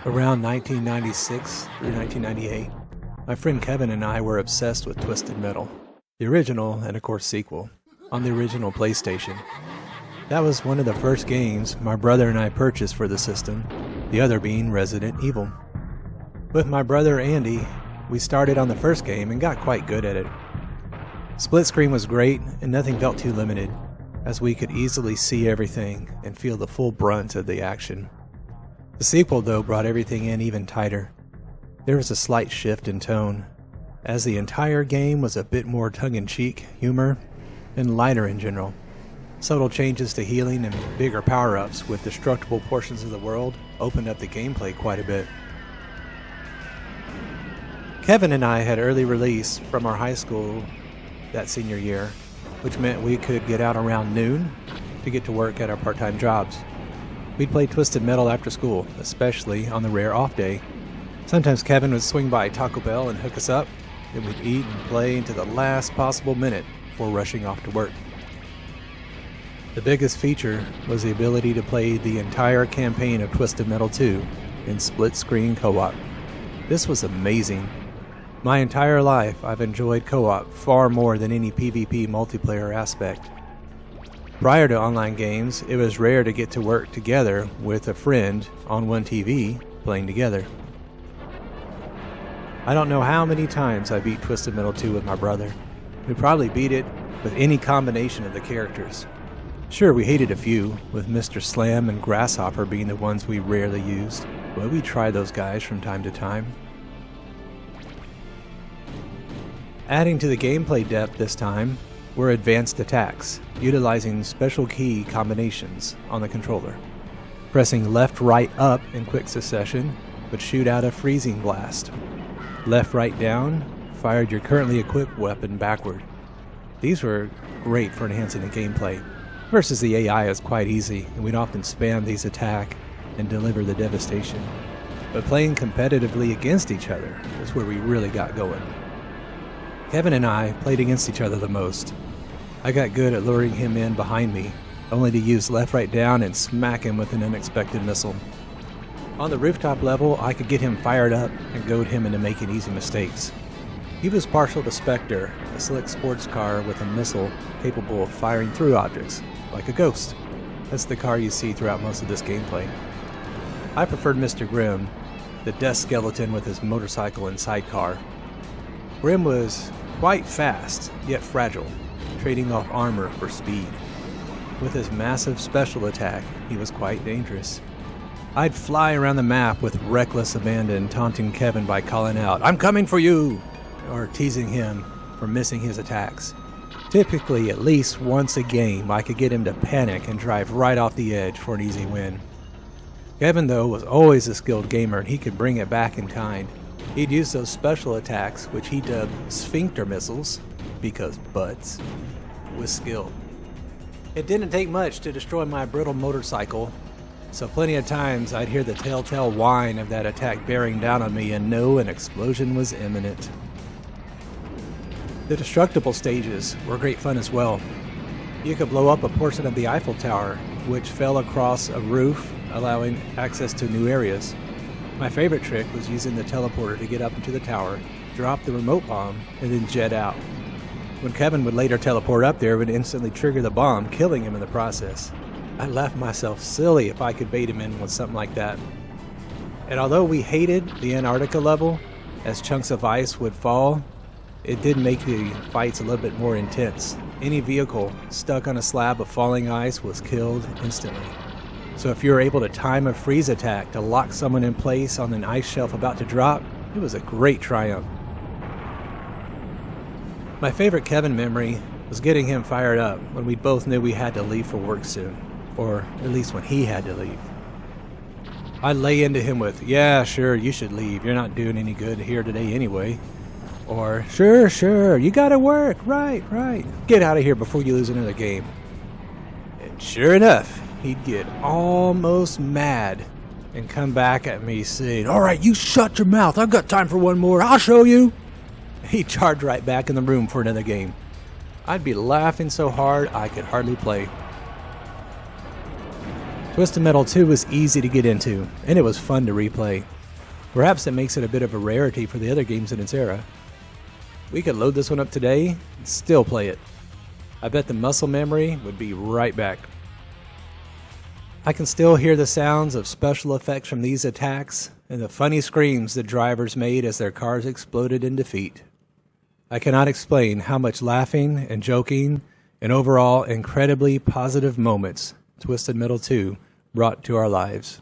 Around 1996 through 1998, my friend Kevin and I were obsessed with Twisted Metal, the original and of course sequel, on the original PlayStation. That was one of the first games my brother and I purchased for the system, the other being Resident Evil. With my brother Andy, we started on the first game and got quite good at it. Split screen was great and nothing felt too limited, as we could easily see everything and feel the full brunt of the action. The sequel, though, brought everything in even tighter. There was a slight shift in tone, as the entire game was a bit more tongue-in-cheek humor and lighter in general. Subtle changes to healing and bigger power-ups with destructible portions of the world opened up the gameplay quite a bit. Kevin and I had early release from our high school that senior year, which meant we could get out around noon to get to work at our part-time jobs. We'd play Twisted Metal after school, especially on the rare off day. Sometimes Kevin would swing by Taco Bell and hook us up, then we'd eat and play into the last possible minute before rushing off to work. The biggest feature was the ability to play the entire campaign of Twisted Metal 2 in split-screen co-op. This was amazing. My entire life I've enjoyed co-op far more than any PvP multiplayer aspect. Prior to online games, it was rare to get to work together with a friend on one TV playing together. I don't know how many times I beat Twisted Metal 2 with my brother. We probably beat it with any combination of the characters. Sure, we hated a few, with Mr. Slam and Grasshopper being the ones we rarely used, but we tried those guys from time to time. Adding to the gameplay depth this time were advanced attacks, utilizing special key combinations on the controller. Pressing left, right, up in quick succession would shoot out a freezing blast. Left, right, down fired your currently equipped weapon backward. These were great for enhancing the gameplay. Versus the AI is quite easy, and we'd often spam these attack and deliver the devastation. But playing competitively against each other is where we really got going. Kevin and I played against each other the most. I got good at luring him in behind me, only to use left, right, down and smack him with an unexpected missile. On the rooftop level, I could get him fired up and goad him into making easy mistakes. He was partial to Spectre, a slick sports car with a missile capable of firing through objects, like a ghost. That's the car you see throughout most of this gameplay. I preferred Mr. Grimm, the death skeleton with his motorcycle and sidecar. Grimm was quite fast, yet fragile, trading off armor for speed. With his massive special attack, he was quite dangerous. I'd fly around the map with reckless abandon, taunting Kevin by calling out, "I'm coming for you!" or teasing him for missing his attacks. Typically, at least once a game, I could get him to panic and drive right off the edge for an easy win. Kevin, though, was always a skilled gamer, and he could bring it back in kind. He'd use those special attacks, which he dubbed sphincter missiles, because butts, with skill. It didn't take much to destroy my brittle motorcycle, so plenty of times I'd hear the telltale whine of that attack bearing down on me and know an explosion was imminent. The destructible stages were great fun as well. You could blow up a portion of the Eiffel Tower, which fell across a roof, allowing access to new areas. My favorite trick was using the teleporter to get up into the tower, drop the remote bomb, and then jet out. When Kevin would later teleport up there, it would instantly trigger the bomb, killing him in the process. I laughed myself silly if I could bait him in with something like that. And although we hated the Antarctica level, as chunks of ice would fall, it did make the fights a little bit more intense. Any vehicle stuck on a slab of falling ice was killed instantly. So if you were able to time a freeze attack to lock someone in place on an ice shelf about to drop, it was a great triumph. My favorite Kevin memory was getting him fired up when we both knew we had to leave for work soon, or at least when he had to leave. I'd lay into him with, "Yeah, sure, you should leave. You're not doing any good here today anyway." Or, sure, you gotta work, right. Get out of here before you lose another game." And sure enough, he'd get almost mad and come back at me saying, "All right, you shut your mouth. I've got time for one more. I'll show you." He'd charge right back in the room for another game. I'd be laughing so hard I could hardly play. Twisted Metal 2 was easy to get into, and it was fun to replay. Perhaps it makes it a bit of a rarity for the other games in its era. We could load this one up today and still play it. I bet the muscle memory would be right back. I can still hear the sounds of special effects from these attacks and the funny screams the drivers made as their cars exploded in defeat. I cannot explain how much laughing and joking and overall incredibly positive moments Twisted Metal 2 brought to our lives.